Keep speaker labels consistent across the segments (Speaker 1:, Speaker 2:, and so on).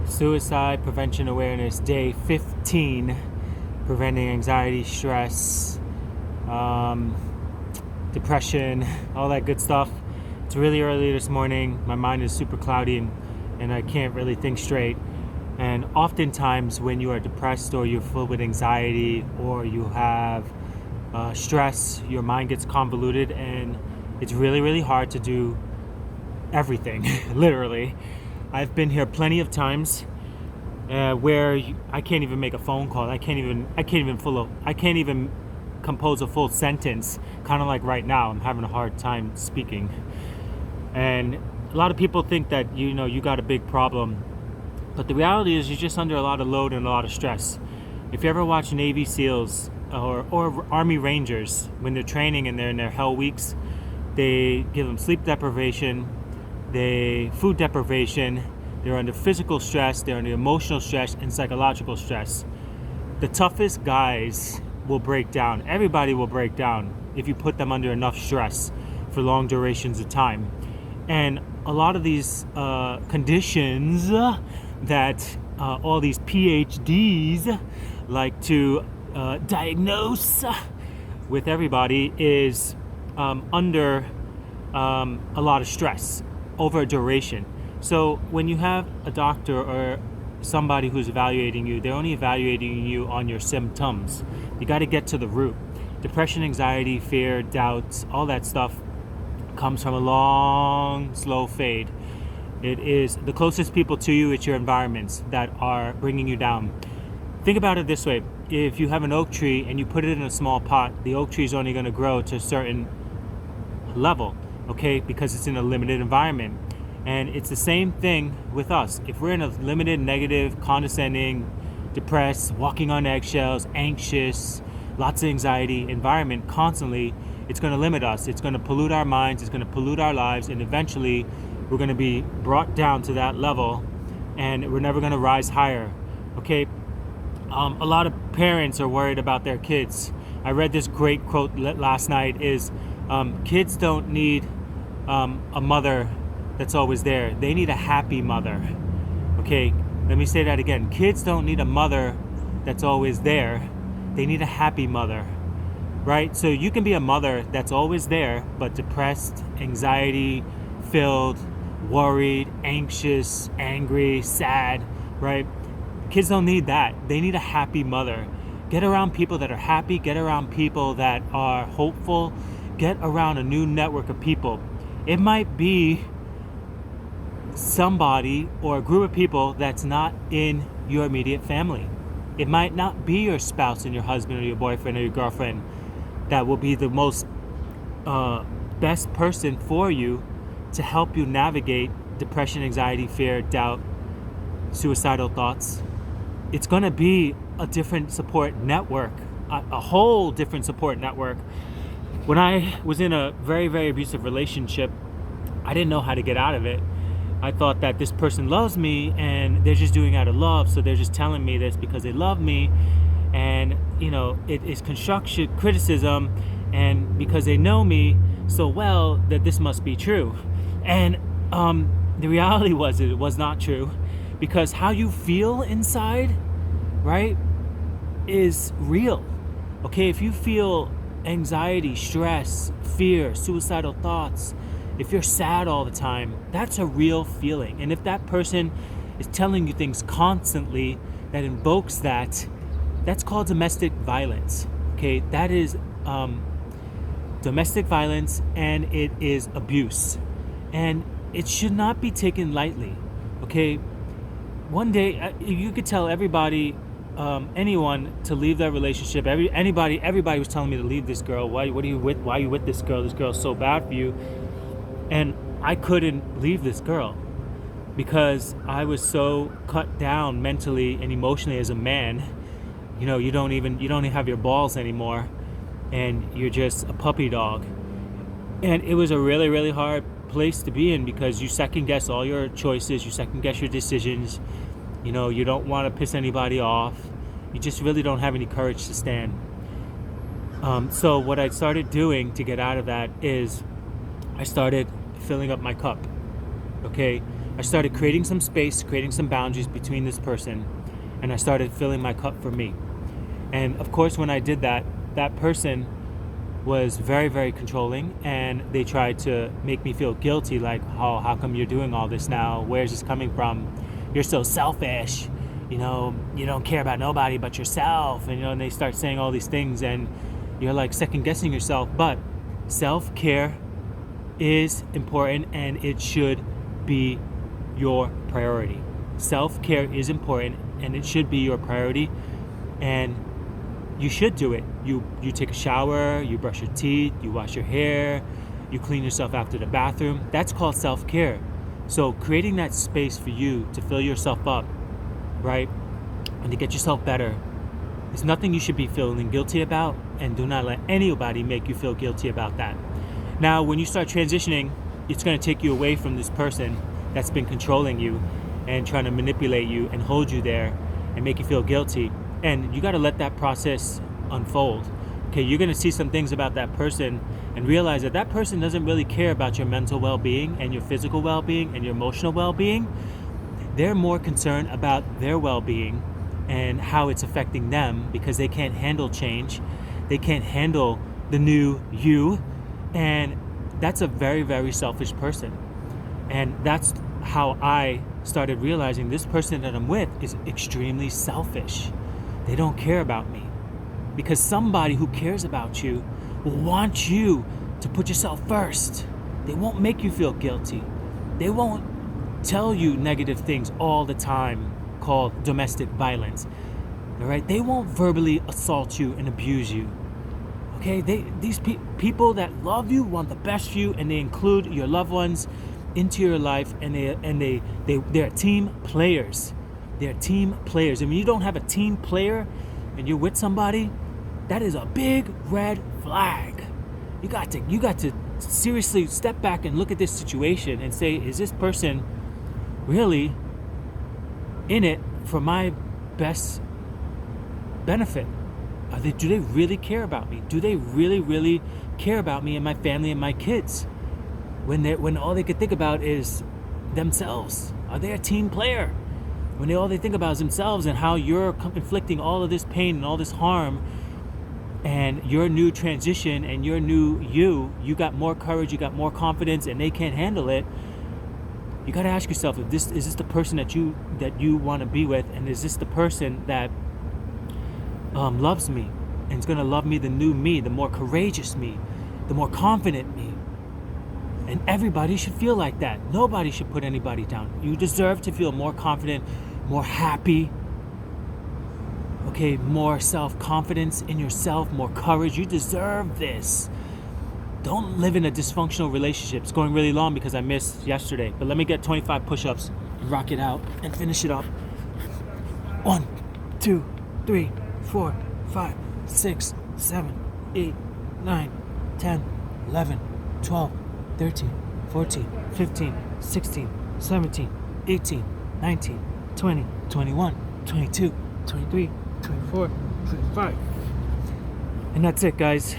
Speaker 1: Suicide Prevention Awareness Day 15, preventing anxiety, stress, depression, all that good stuff. It's really early this morning. My mind is super cloudy and I can't really think straight. And oftentimes when you are depressed or you're filled with anxiety or you have stress, your mind gets convoluted and it's really, really hard to do everything, literally. I've been here plenty of times where I can't even make a phone call. I can't even compose a full sentence. Kind of like right now, I'm having a hard time speaking. And a lot of people think that you got a big problem, but the reality is you're just under a lot of load and a lot of stress. If you ever watch Navy SEALs or Army Rangers when they're training and they're in their hell weeks, they give them sleep deprivation, food deprivation, they're under physical stress, they're under emotional stress and psychological stress. The toughest guys will break down. Everybody will break down if you put them under enough stress for long durations of time. And a lot of these conditions that all these PhDs like to diagnose with everybody is under a lot of stress over a duration. So when you have a doctor or somebody who's evaluating you, they're only evaluating you on your symptoms. You got to get to the root. Depression, anxiety, fear, doubts, all that stuff comes from a long, slow fade. It is the closest people to you, it's your environments that are bringing you down. Think about it this way. If you have an oak tree and you put it in a small pot, the oak tree is only going to grow to a certain level, okay, because it's in a limited environment. And it's the same thing with us. If we're in a limited, negative, condescending, depressed, walking on eggshells, anxious, lots of anxiety environment constantly, it's going to limit us. It's going to pollute our minds. It's going to pollute our lives. And eventually we're going to be brought down to that level and we're never going to rise higher. Okay. A lot of parents are worried about their kids. I read this great quote last night is kids don't need a mother that's always there. They need a happy mother. Okay, let me say that again. Kids don't need a mother that's always there. They need a happy mother, right? So you can be a mother that's always there, but depressed, anxiety filled, worried, anxious, angry, sad, right? Kids don't need that. They need a happy mother. Get around people that are happy. Get around people that are hopeful. Get around a new network of people. It might be somebody or a group of people that's not in your immediate family. It might not be your spouse and your husband or your boyfriend or your girlfriend that will be the most best person for you to help you navigate depression, anxiety, fear, doubt, suicidal thoughts. It's going to be a different support network, a whole different support network. When I was in a very, very abusive relationship, I didn't know how to get out of it. I thought that this person loves me and they're just doing it out of love, so they're just telling me this because they love me, and it is constructive criticism, and because they know me so well that this must be true. And the reality was it was not true, because how you feel inside, right, is real. Okay, if you feel anxiety, stress, fear, suicidal thoughts, if you're sad all the time, that's a real feeling. And if that person is telling you things constantly that invokes that, that's called domestic violence. Okay, that is domestic violence, and it is abuse. And it should not be taken lightly. Okay, one day you could tell everybody, anyone, to leave that relationship. Everybody was telling me to leave this girl. Why are you with this girl? This girl's so bad for you. And I couldn't leave this girl because I was so cut down mentally and emotionally as a man. You don't even have your balls anymore, and you're just a puppy dog. And it was a really, really hard place to be in, because you second guess all your choices, you second guess your decisions. You don't want to piss anybody off. You just really don't have any courage to stand. So what I started doing to get out of that is I started filling up my cup. Okay, I started creating some space, creating some boundaries between this person, and I started filling my cup for me. And of course, when I did that, that person was very, very controlling, and they tried to make me feel guilty, like, oh, how come you're doing all this now? Where's this coming from? You're so selfish. You don't care about nobody but yourself. And they start saying all these things, and you're like second guessing yourself. But self-care is important, and it should be your priority. Self-care is important, and it should be your priority, and you should do it. You take a shower, you brush your teeth, you wash your hair, you clean yourself after the bathroom. That's called self-care. So creating that space for you to fill yourself up, right, and to get yourself better, is nothing you should be feeling guilty about, and do not let anybody make you feel guilty about that. Now, when you start transitioning, it's going to take you away from this person that's been controlling you and trying to manipulate you and hold you there and make you feel guilty. And you got to let that process unfold. Okay, you're going to see some things about that person and realize that that person doesn't really care about your mental well-being and your physical well-being and your emotional well-being. They're more concerned about their well-being and how it's affecting them, because they can't handle change. They can't handle the new you. And that's a very, very selfish person. And that's how I started realizing this person that I'm with is extremely selfish. They don't care about me, because somebody who cares about you will want you to put yourself first. They won't make you feel guilty. They won't tell you negative things all the time called domestic violence. All right? They won't verbally assault you and abuse you. Okay? These people that love you want the best for you, and they include your loved ones into your life, and they're team players. They're team players. And when you don't have a team player and you're with somebody, that is a big red flag. You got to seriously step back and look at this situation and say, is this person really in it for my best benefit? Do they really care about me? Do they really, really care about me and my family and my kids? When all they could think about is themselves. Are they a team player? When all they think about is themselves and how you're inflicting all of this pain and all this harm, and your new transition and your new you got more courage, you got more confidence, and they can't handle it. You got to ask yourself, is this the person that you want to be with, and is this the person that loves me and is going to love me, the new me, the more courageous me, the more confident me? And everybody should feel like that. Nobody should put anybody down. You deserve to feel more confident, more happy, okay, more self-confidence in yourself, more courage. You deserve this. Don't live in a dysfunctional relationship. It's going really long because I missed yesterday. But let me get 25 push-ups and rock it out and finish it up. 1, 2, 3, 4, 5, 6, 7, 8, 9, 10, 11, 12, 13, 14, 15, 16, 17, 18, 19, 20, 21, 22, 23, 24, 25. And that's it, guys.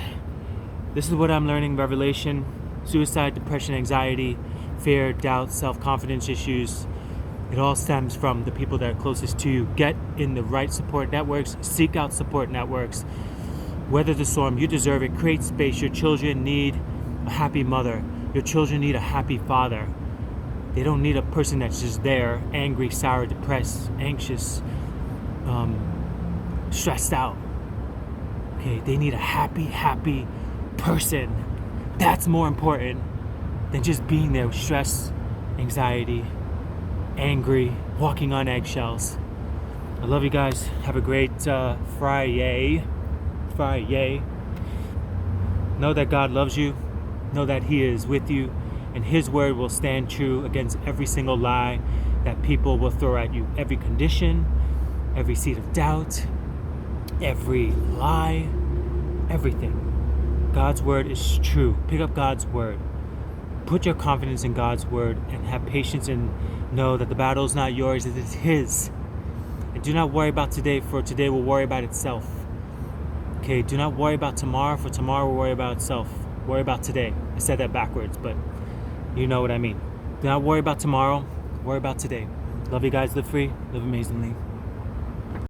Speaker 1: This is what I'm learning. Revelation, suicide, depression, anxiety, fear, doubt, self-confidence issues. It all stems from the people that are closest to you. Get in the right support networks. Seek out support networks. Weather the storm. You deserve it. Create space. Your children need a happy mother. Your children need a happy father. They don't need a person that's just there, angry, sour, depressed, anxious, stressed out. Okay, they need a happy person. That's more important than just being there with stress, anxiety, angry, walking on eggshells. I love you guys. Have a great Friday. Know that God loves you. Know that He is with you, and His word will stand true against every single lie that people will throw at you. Every condition, every seed of doubt, every lie, everything. God's word is true. Pick up God's word. Put your confidence in God's word and have patience, and know that the battle is not yours, it is His. And do not worry about today, for today will worry about itself. Okay, do not worry about tomorrow, for tomorrow will worry about itself. Worry about today. I said that backwards, but you know what I mean. Do not worry about tomorrow, Worry about today. Love you guys. Live free. Live amazingly.